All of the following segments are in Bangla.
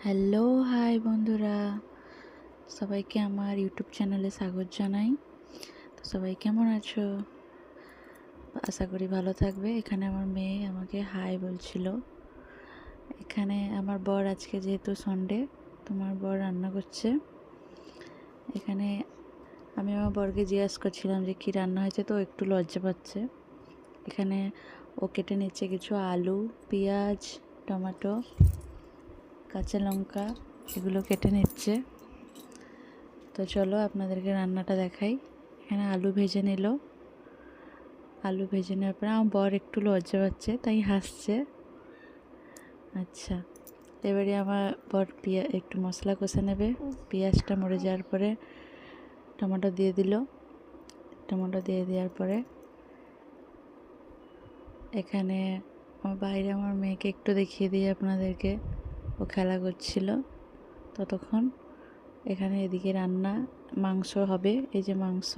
হ্যালো, হাই বন্ধুরা, সবাইকে আমার ইউটিউব চ্যানেলে স্বাগত জানাই। তো সবাই কেমন আছো? আশা করি ভালো থাকবে। এখানে আমার মেয়ে আমাকে হাই বলছিল। এখানে আমার বর আজকে যেহেতু সানডে, তোমার বর রান্না করছে। এখানে আমি আমার বরকে জিজ্ঞাসা করছিলাম যে কী রান্না হয়েছে, তো একটু লজ্জা পাচ্ছে। এখানে ও কেটে নিচ্ছে কিছু আলু, পেঁয়াজ, টমেটো, কাঁচা লঙ্কা, এগুলো কেটে নিচ্ছে। তো চলো আপনাদেরকে রান্নাটা দেখাই। এখানে আলু ভেজে নিল। আলু ভেজে নেওয়ার পরে আমার বর একটু লজ্জা পাচ্ছে, তাই হাসছে। আচ্ছা, এবারে আমার বর একটু মশলা কষে নেবে। পেঁয়াজটা মরে যাওয়ার পরে টমেটো দিয়ে দিল। টমেটো দিয়ে দেওয়ার পরে এখানে বাইরে আমার মেয়েকে একটু দেখিয়ে দিই আপনাদেরকে। ও খেলা করছিল ততক্ষণ। এখানে এদিকে রান্না, মাংস হবে। এই যে মাংস,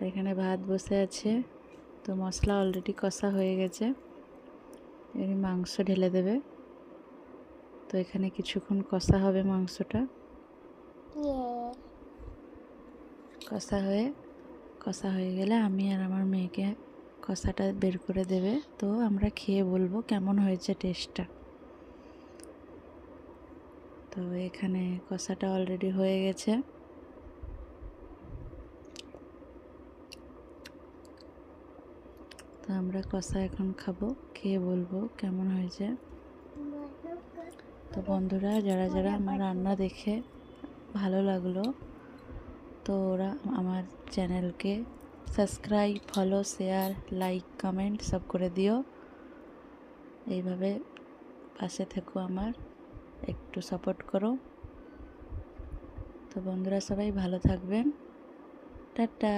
এখানে ভাত বসে আছে। তো মশলা অলরেডি কষা হয়ে গেছে, এর মাংস ঢেলে দেবে। তো এখানে কিছুক্ষণ কষা হবে মাংসটা। কষা হয়ে গেলে আমি আর আমার মেয়েকে কষাটা বের করে দেবে। তো আমরা খেয়ে বলবো কেমন হয়েছে টেস্টটা। তো এখানে কষাটা অলরেডি হয়ে গেছে। তো আমরা কষা এখন খাবো, খেয়ে বলবো কেমন হয়েছে। তো বন্ধুরা, যারা যারা আমার রান্না দেখে ভালো লাগলো, তো ওরা আমার চ্যানেলকে subscribe, follow, share, like, comment সব করে দিও। এইভাবে পাশে থেকো, আমার একটু সাপোর্ট করো। তো বন্ধুরা, সবাই ভালো থাকবেন। টাটা।